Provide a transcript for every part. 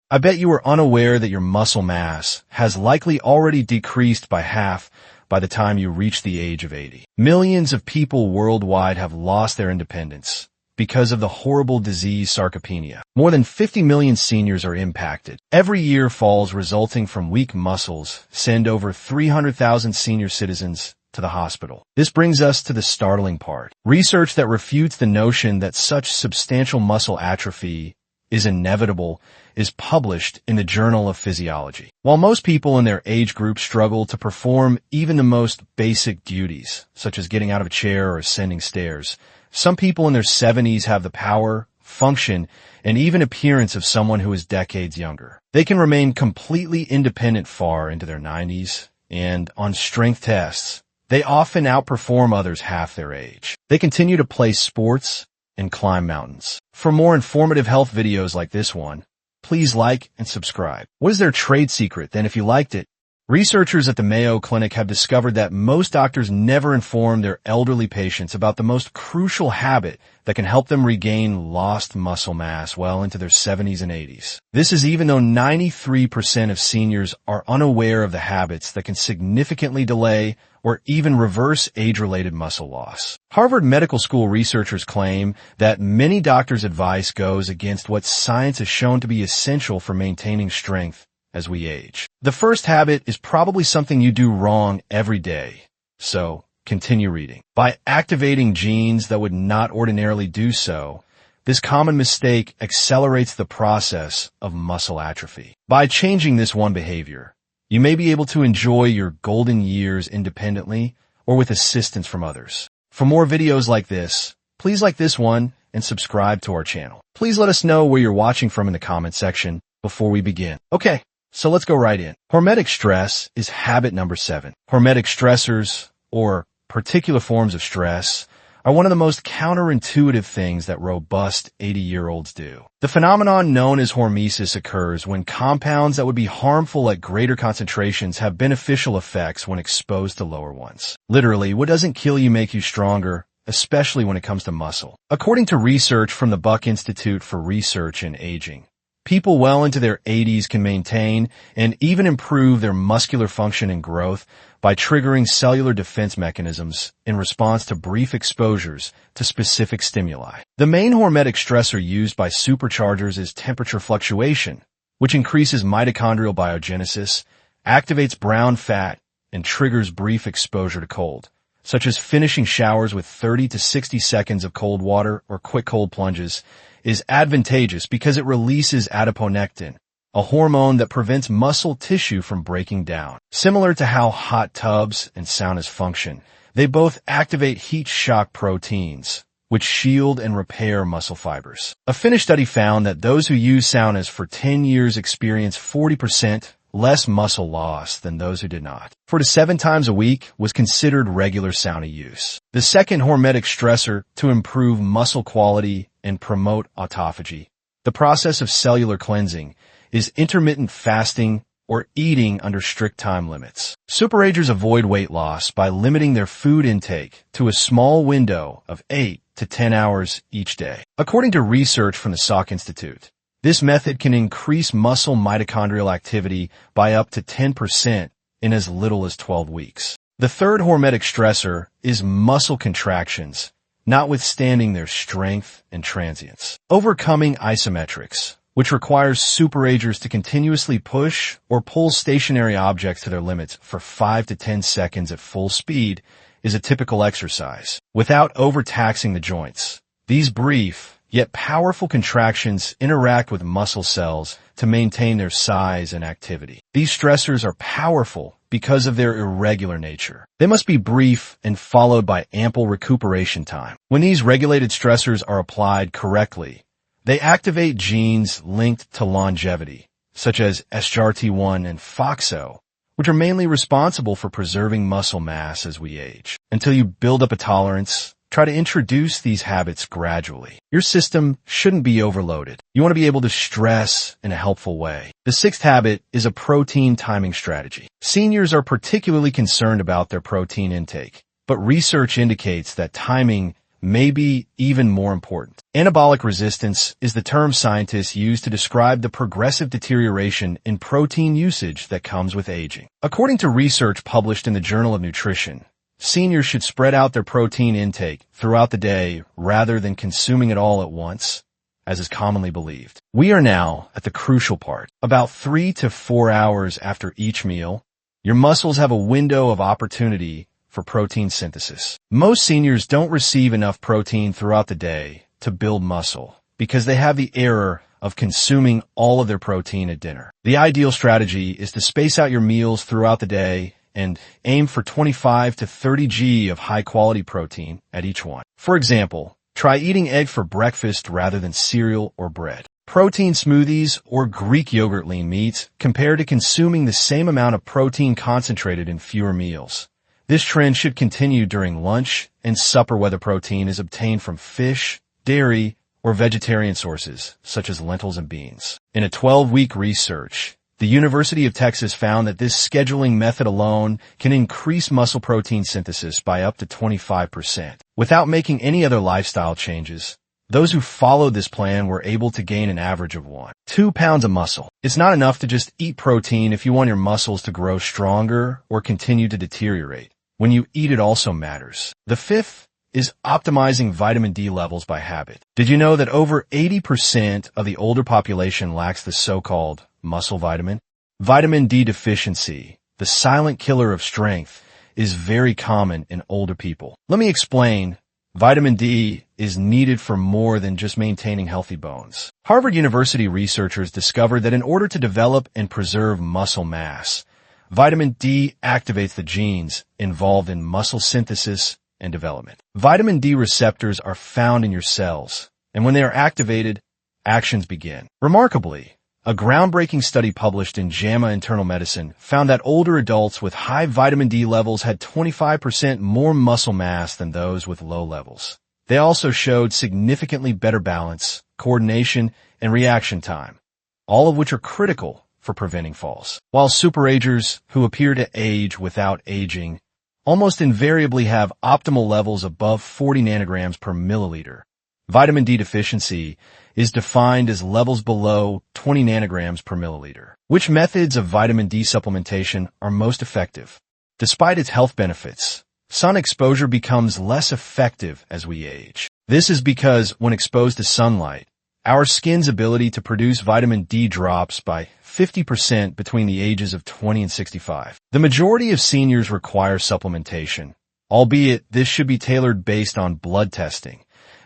I bet you are unaware that your muscle mass has likely already decreased by half by the time you reach the age of 80. Millions of people worldwide have lost their independence because of the horrible disease sarcopenia. More than 50 million seniors are impacted. Every year, falls resulting from weak muscles send over 300,000 senior citizens to the hospital. This brings us to the startling part. Research that refutes the notion that such substantial muscle atrophy is inevitable is published in the Journal of Physiology. While most people in their age group struggle to perform even the most basic duties, such as getting out of a chair or ascending stairs, some people in their 70s have the power, function, and even appearance of someone who is decades younger. They can remain completely independent far into their 90s, and on strength tests, they often outperform others half their age. They continue to play sports and climb mountains. For more informative health videos like this one, please like and subscribe. What is their trade secret then if you liked it? Researchers at the Mayo Clinic have discovered that most doctors never inform their elderly patients about the most crucial habit that can help them regain lost muscle mass well into their 70s and 80s. This is even though 93% of seniors are unaware of the habits that can significantly delay or even reverse age-related muscle loss. Harvard Medical School researchers claim that many doctors' advice goes against what science has shown to be essential for maintaining strength as we age. The first habit is probably something you do wrong every day. So, continue reading. By activating genes that would not ordinarily do so, this common mistake accelerates the process of muscle atrophy. By changing this one behavior, you may be able to enjoy your golden years independently or with assistance from others. For more videos like this, please like this one and subscribe to our channel. Please let us know where you're watching from in the comment section before we begin. Okay. So let's go right in. Hormetic stress is habit number 7. Hormetic stressors, or particular forms of stress, are one of the most counterintuitive things that robust 80-year-olds do. The phenomenon known as hormesis occurs when compounds that would be harmful at greater concentrations have beneficial effects when exposed to lower ones. Literally, what doesn't kill you make you stronger, especially when it comes to muscle. According to research from the Buck Institute for Research in Aging, people well into their 80s can maintain and even improve their muscular function and growth by triggering cellular defense mechanisms in response to brief exposures to specific stimuli. The main hormetic stressor used by superchargers is temperature fluctuation, which increases mitochondrial biogenesis, activates brown fat, and triggers brief exposure to cold, such as finishing showers with 30 to 60 seconds of cold water or quick cold plunges, is advantageous because it releases adiponectin, a hormone that prevents muscle tissue from breaking down. Similar to how hot tubs and saunas function, they both activate heat shock proteins, which shield and repair muscle fibers. A Finnish study found that those who use saunas for 10 years experience 40% less muscle loss than those who did not. 4 to 7 times a week was considered regular sauna use. The second hormetic stressor to improve muscle quality and promote autophagy, the process of cellular cleansing, is intermittent fasting or eating under strict time limits. Super-agers avoid weight loss by limiting their food intake to a small window of 8 to 10 hours each day. According to research from the Salk Institute, this method can increase muscle mitochondrial activity by up to 10% in as little as 12 weeks. The third hormetic stressor is muscle contractions, notwithstanding their strength and transience. Overcoming isometrics, which requires super-agers to continuously push or pull stationary objects to their limits for 5 to 10 seconds at full speed, is a typical exercise. Without overtaxing the joints, these brief yet powerful contractions interact with muscle cells to maintain their size and activity. These stressors are powerful because of their irregular nature. They must be brief and followed by ample recuperation time. When these regulated stressors are applied correctly, they activate genes linked to longevity, such as SGRT1 and FOXO, which are mainly responsible for preserving muscle mass as we age. Until you build up a tolerance, try to introduce these habits gradually. Your system shouldn't be overloaded. You want to be able to stress in a helpful way. The sixth habit is a protein timing strategy. Seniors are particularly concerned about their protein intake, but research indicates that timing may be even more important. Anabolic resistance is the term scientists use to describe the progressive deterioration in protein usage that comes with aging. According to research published in the Journal of Nutrition, seniors should spread out their protein intake throughout the day rather than consuming it all at once, as is commonly believed. We are now at the crucial part. About 3 to 4 hours after each meal, your muscles have a window of opportunity for protein synthesis. Most seniors don't receive enough protein throughout the day to build muscle because they have the error of consuming all of their protein at dinner. The ideal strategy is to space out your meals throughout the day and aim for 25 to 30 g of high-quality protein at each one. For example, try eating egg for breakfast rather than cereal or bread. Protein smoothies or Greek yogurt lean meats compared to consuming the same amount of protein concentrated in fewer meals. This trend should continue during lunch and supper whether protein is obtained from fish, dairy, or vegetarian sources, such as lentils and beans. In a 12-week research, the University of Texas found that this scheduling method alone can increase muscle protein synthesis by up to 25%. Without making any other lifestyle changes, those who followed this plan were able to gain an average of 2 pounds of muscle. It's not enough to just eat protein if you want your muscles to grow stronger or continue to deteriorate. When you eat, it also matters. The fifth is optimizing vitamin D levels by habit. Did you know that over 80% of the older population lacks the so-called muscle vitamin? Vitamin D deficiency, the silent killer of strength, is very common in older people. Let me explain. Vitamin D is needed for more than just maintaining healthy bones. Harvard University researchers discovered that in order to develop and preserve muscle mass, vitamin D activates the genes involved in muscle synthesis and development. Vitamin D receptors are found in your cells, and when they are activated, actions begin. Remarkably, a groundbreaking study published in JAMA Internal Medicine found that older adults with high vitamin D levels had 25% more muscle mass than those with low levels. They also showed significantly better balance, coordination, and reaction time, all of which are critical for preventing falls. While super-agers, who appear to age without aging, almost invariably have optimal levels above 40 nanograms per milliliter, vitamin D deficiency is defined as levels below 20 nanograms per milliliter. Which methods of vitamin D supplementation are most effective? Despite its health benefits, sun exposure becomes less effective as we age. This is because when exposed to sunlight, our skin's ability to produce vitamin D drops by 50% between the ages of 20 and 65. The majority of seniors require supplementation, albeit this should be tailored based on blood testing,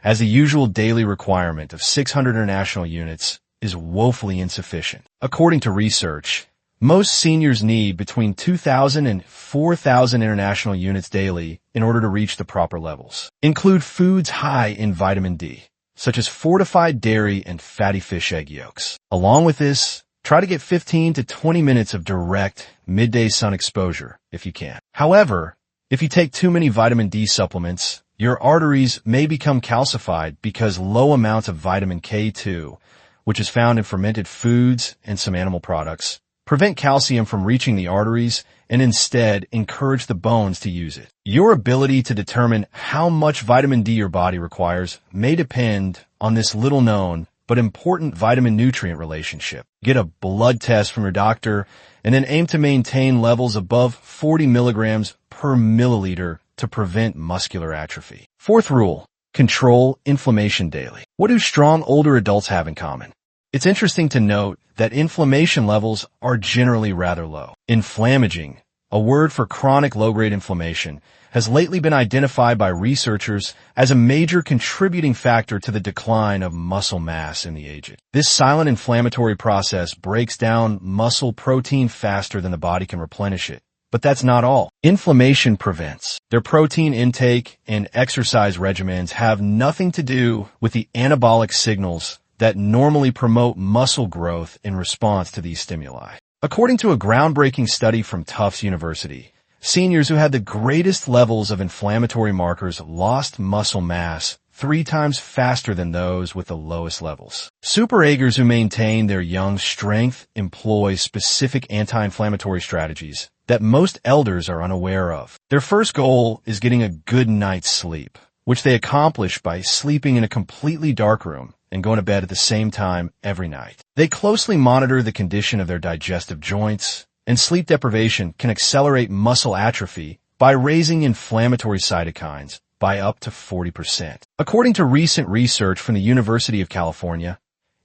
as the usual daily requirement of 600 international units is woefully insufficient. According to research, most seniors need between 2,000 and 4,000 international units daily in order to reach the proper levels. Include foods high in vitamin D, such as fortified dairy and fatty fish egg yolks. Along with this, try to get 15 to 20 minutes of direct midday sun exposure if you can. However, if you take too many vitamin D supplements, your arteries may become calcified because low amounts of vitamin K2, which is found in fermented foods and some animal products, prevent calcium from reaching the arteries and instead encourage the bones to use it. Your ability to determine how much vitamin D your body requires may depend on this little-known but important vitamin-nutrient relationship. Get a blood test from your doctor and then aim to maintain levels above 40 milligrams per milliliter to prevent muscular atrophy. Fourth rule, control inflammation daily. What do strong older adults have in common? It's interesting to note that inflammation levels are generally rather low. Inflammaging, a word for chronic low-grade inflammation, has lately been identified by researchers as a major contributing factor to the decline of muscle mass in the aged. This silent inflammatory process breaks down muscle protein faster than the body can replenish it. But that's not all. Inflammation prevents. Their protein intake and exercise regimens have nothing to do with the anabolic signals that normally promote muscle growth in response to these stimuli. According to a groundbreaking study from Tufts University, seniors who had the greatest levels of inflammatory markers lost muscle mass 3 times faster than those with the lowest levels. Super-agers who maintain their young strength employ specific anti-inflammatory strategies that most elders are unaware of. Their first goal is getting a good night's sleep. which they accomplish by sleeping in a completely dark room and going to bed at the same time every night. They closely monitor the condition of their digestive joints, and sleep deprivation can accelerate muscle atrophy by raising inflammatory cytokines by up to 40%. According to recent research from the University of California,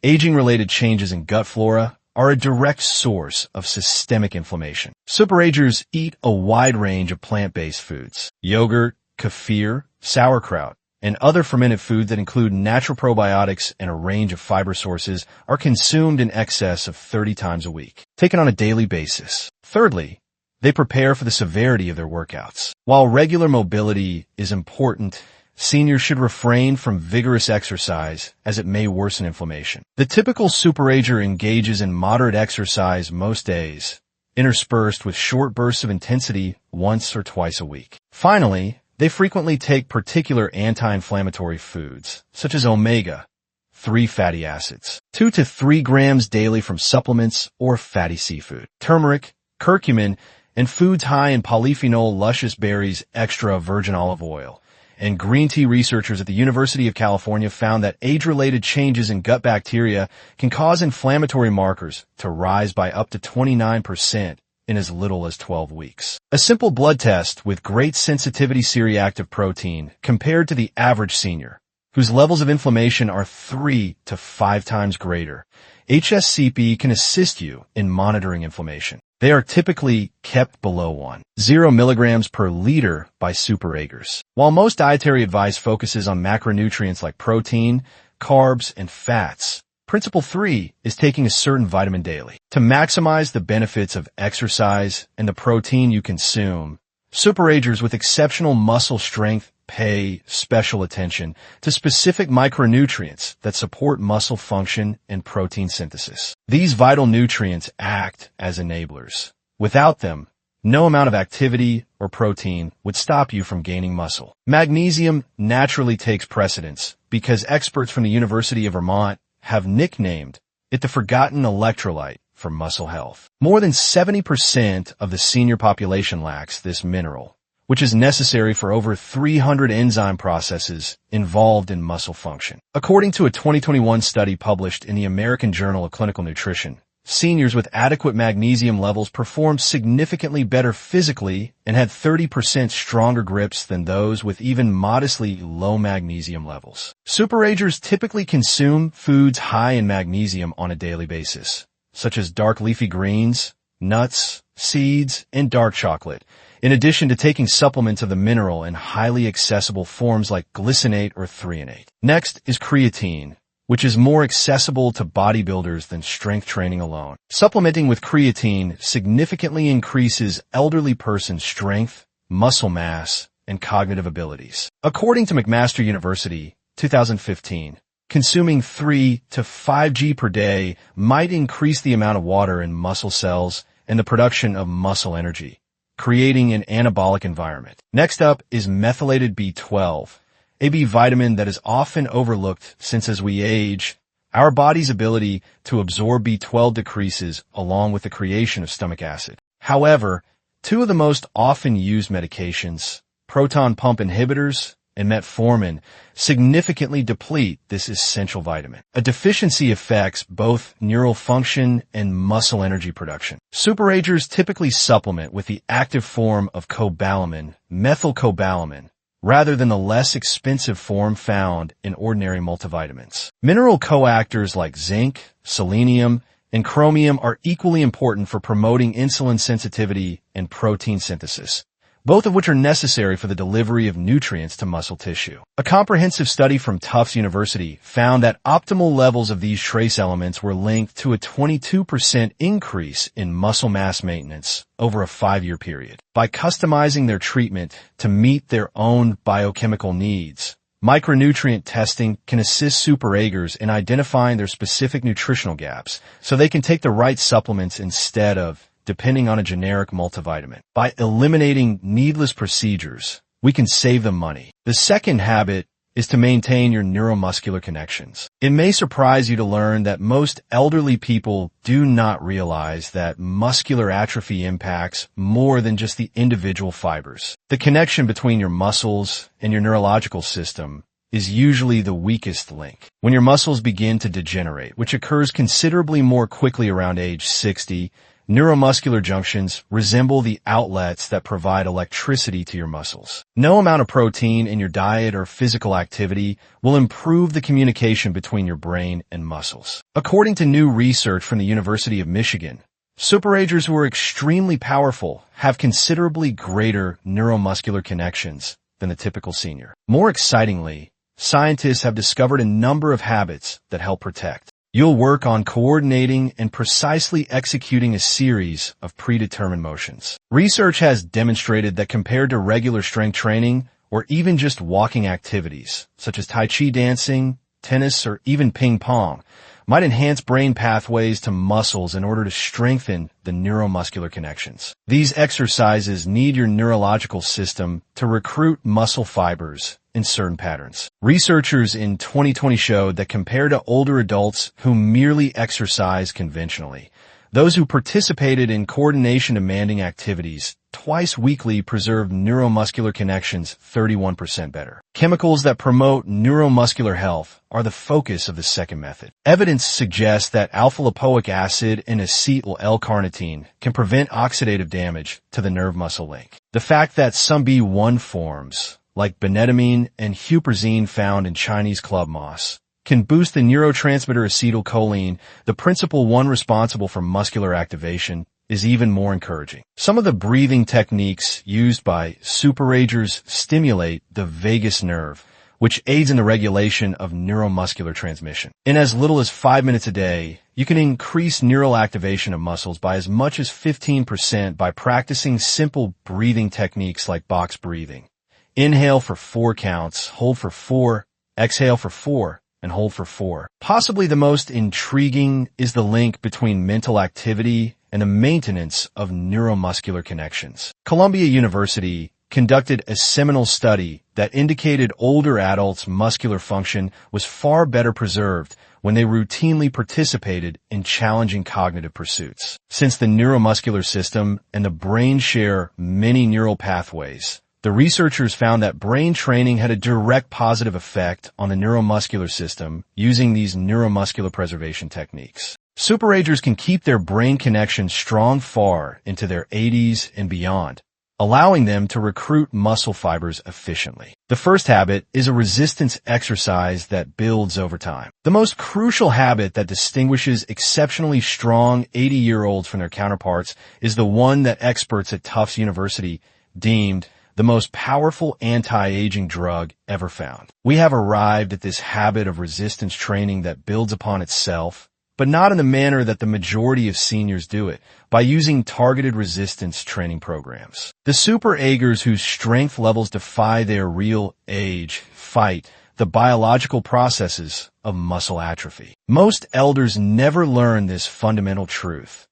aging-related changes in gut flora are a direct source of systemic inflammation. Super-agers eat a wide range of plant-based foods: yogurt, kefir, sauerkraut, and other fermented foods that include natural probiotics and a range of fiber sources are consumed in excess of 30 times a week, taken on a daily basis. Thirdly, they prepare for the severity of their workouts. While regular mobility is important, seniors should refrain from vigorous exercise as it may worsen inflammation. The typical super-ager engages in moderate exercise most days, interspersed with short bursts of intensity once or twice a week. Finally, they frequently take particular anti-inflammatory foods, such as omega-3 fatty acids, 2 to 3 grams daily from supplements or fatty seafood, turmeric, curcumin, and foods high in polyphenol luscious berries, extra virgin olive oil, and green tea. Researchers at the University of California found that age-related changes in gut bacteria can cause inflammatory markers to rise by up to 29% in as little as 12 weeks. A simple blood test with great sensitivity C-reactive protein compared to the average senior, whose levels of inflammation are 3 to 5 times greater, HSCP can assist you in monitoring inflammation. They are typically kept below 1.0 milligrams per liter by super-agers. While most dietary advice focuses on macronutrients like protein, carbs, and fats, Principle 3 is taking a certain vitamin daily. To maximize the benefits of exercise and the protein you consume, super-agers with exceptional muscle strength pay special attention to specific micronutrients that support muscle function and protein synthesis. These vital nutrients act as enablers. Without them, no amount of activity or protein would stop you from gaining muscle. Magnesium naturally takes precedence because experts from the University of Vermont have nicknamed it the forgotten electrolyte for muscle health. More than 70% of the senior population lacks this mineral, which is necessary for over 300 enzyme processes involved in muscle function. According to a 2021 study published in the American Journal of Clinical Nutrition, seniors with adequate magnesium levels performed significantly better physically and had 30% stronger grips than those with even modestly low magnesium levels. Super-agers typically consume foods high in magnesium on a daily basis, such as dark leafy greens, nuts, seeds, and dark chocolate, in addition to taking supplements of the mineral in highly accessible forms like glycinate or threonate. Next is creatine, which is more accessible to bodybuilders than strength training alone. Supplementing with creatine significantly increases elderly person's strength, muscle mass, and cognitive abilities. According to McMaster University, 2015, consuming 3 to 5 g per day might increase the amount of water in muscle cells and the production of muscle energy, creating an anabolic environment. Next up is methylated B12, a B vitamin that is often overlooked since as we age, our body's ability to absorb B12 decreases along with the creation of stomach acid. However, two of the most often used medications, proton pump inhibitors and metformin, significantly deplete this essential vitamin. A deficiency affects both neural function and muscle energy production. Super-agers typically supplement with the active form of cobalamin, methylcobalamin, rather than the less expensive form found in ordinary multivitamins. Mineral coactors like zinc, selenium, and chromium are equally important for promoting insulin sensitivity and protein synthesis, both of which are necessary for the delivery of nutrients to muscle tissue. A comprehensive study from Tufts University found that optimal levels of these trace elements were linked to a 22% increase in muscle mass maintenance over a 5-year period. By customizing their treatment to meet their own biochemical needs, micronutrient testing can assist super-agers in identifying their specific nutritional gaps so they can take the right supplements instead of depending on a generic multivitamin. By eliminating needless procedures, we can save them money. The second habit is to maintain your neuromuscular connections. It may surprise you to learn that most elderly people do not realize that muscular atrophy impacts more than just the individual fibers. The connection between your muscles and your neurological system is usually the weakest link. When your muscles begin to degenerate, which occurs considerably more quickly around age 60, neuromuscular junctions resemble the outlets that provide electricity to your muscles. No amount of protein in your diet or physical activity will improve the communication between your brain and muscles. According to new research from the University of Michigan, super-agers who are extremely powerful have considerably greater neuromuscular connections than the typical senior. More excitingly, scientists have discovered a number of habits that help protect. You'll work on coordinating and precisely executing a series of predetermined motions. Research has demonstrated that compared to regular strength training or even just walking activities, such as Tai Chi dancing, tennis, or even ping pong, might enhance brain pathways to muscles in order to strengthen the neuromuscular connections. These exercises need your neurological system to recruit muscle fibers in certain patterns. Researchers in 2020 showed that compared to older adults who merely exercise conventionally, those who participated in coordination-demanding activities twice weekly preserved neuromuscular connections 31% better. Chemicals that promote neuromuscular health are the focus of the second method. Evidence suggests that alpha-lipoic acid and acetyl L-carnitine can prevent oxidative damage to the nerve muscle link. The fact that some B1 forms, like benetamine and huperzine found in Chinese club moss, can boost the neurotransmitter acetylcholine, the principal one responsible for muscular activation, is even more encouraging. Some of the breathing techniques used by super-agers stimulate the vagus nerve, which aids in the regulation of neuromuscular transmission. In as little as 5 minutes a day, you can increase neural activation of muscles by as much as 15% by practicing simple breathing techniques like box breathing. Inhale for 4 counts, hold for 4, exhale for 4, and hold for 4. Possibly the most intriguing is the link between mental activity and the maintenance of neuromuscular connections. Columbia University conducted a seminal study that indicated older adults' muscular function was far better preserved when they routinely participated in challenging cognitive pursuits. Since the neuromuscular system and the brain share many neural pathways, the researchers found that brain training had a direct positive effect on the neuromuscular system using these neuromuscular preservation techniques. Super-agers can keep their brain connections strong far into their 80s and beyond, allowing them to recruit muscle fibers efficiently. The first habit is a resistance exercise that builds over time. The most crucial habit that distinguishes exceptionally strong 80-year-olds from their counterparts is the one that experts at Tufts University deemed the most powerful anti-aging drug ever found. We have arrived at this habit of resistance training that builds upon itself, but not in the manner that the majority of seniors do it, by using targeted resistance training programs. The super-agers whose strength levels defy their real age fight the biological processes of muscle atrophy. Most elders never learn this fundamental truth.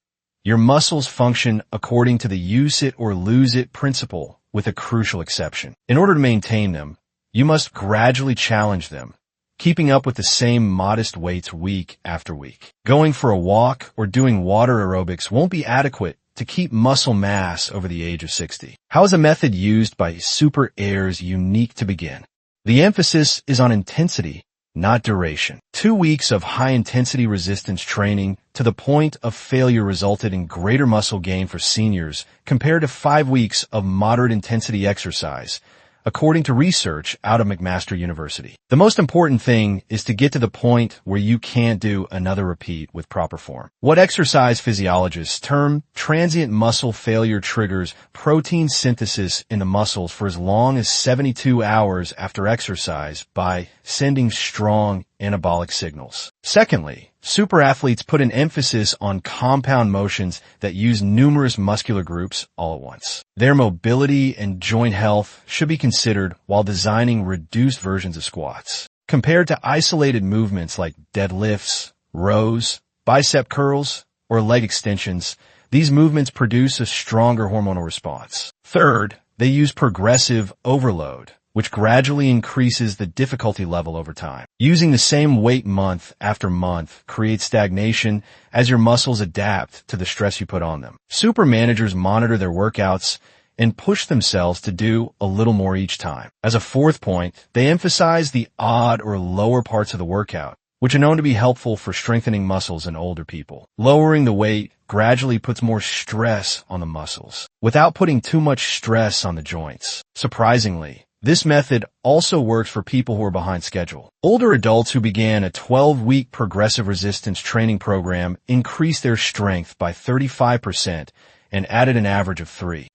Your muscles function according to the use it or lose it principle, with a crucial exception. In order to maintain them, you must gradually challenge them, keeping up with the same modest weights week after week. Going for a walk or doing water aerobics won't be adequate to keep muscle mass over the age of 60. How is a method used by super-agers unique to begin? The emphasis is on intensity, not duration. 2 weeks of high-intensity resistance training to the point of failure resulted in greater muscle gain for seniors compared to 5 weeks of moderate-intensity exercise, according to research out of McMaster University. The most important thing is to get to the point where you can't do another repeat with proper form. What exercise physiologists term transient muscle failure triggers protein synthesis in the muscles for as long as 72 hours after exercise by sending strong anabolic signals. Secondly, super athletes put an emphasis on compound motions that use numerous muscular groups all at once. Their mobility and joint health should be considered while designing reduced versions of squats. Compared to isolated movements like deadlifts, rows, bicep curls, or leg extensions, these movements produce a stronger hormonal response. Third, they use progressive overload, which gradually increases the difficulty level over time. Using the same weight month after month creates stagnation as your muscles adapt to the stress you put on them. Super managers monitor their workouts and push themselves to do a little more each time. As a fourth point, they emphasize the odd or lower parts of the workout, which are known to be helpful for strengthening muscles in older people. Lowering the weight gradually puts more stress on the muscles, without putting too much stress on the joints. Surprisingly, this method also works for people who are behind schedule. Older adults who began a 12-week progressive resistance training program increased their strength by 35% and added an average of 3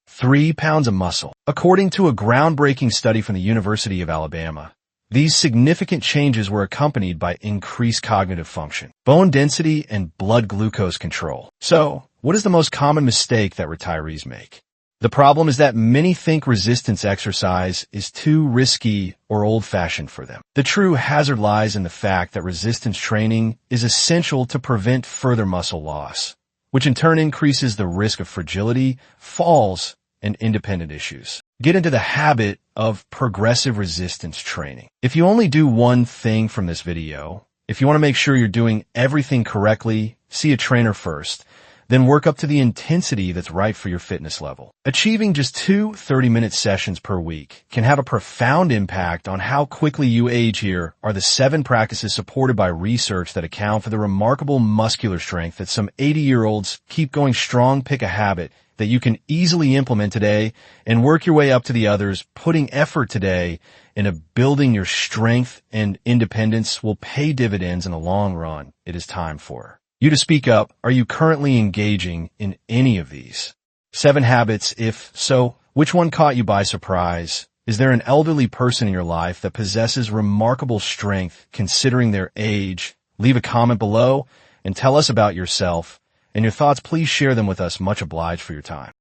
pounds of muscle. According to a groundbreaking study from the University of Alabama, these significant changes were accompanied by increased cognitive function, bone density, and blood glucose control. So, what is the most common mistake that retirees make? The problem is that many think resistance exercise is too risky or old-fashioned for them. The true hazard lies in the fact that resistance training is essential to prevent further muscle loss, which in turn increases the risk of fragility, falls, and independent issues. Get into the habit of progressive resistance training. If you only do one thing from this video, if you want to make sure you're doing everything correctly, see a trainer first, then work up to the intensity that's right for your fitness level. Achieving just 2 30-minute sessions per week can have a profound impact on how quickly you age. Here are the 7 practices supported by research that account for the remarkable muscular strength that some 80-year-olds keep going strong. Pick a habit that you can easily implement today and work your way up to the others. Putting effort today into building your strength and independence will pay dividends in the long run. It is time for you to speak up. Are you currently engaging in any of these 7 habits? If so, which one caught you by surprise? Is there an elderly person in your life that possesses remarkable strength considering their age? Leave a comment below and tell us about yourself and your thoughts. Please share them with us. Much obliged for your time.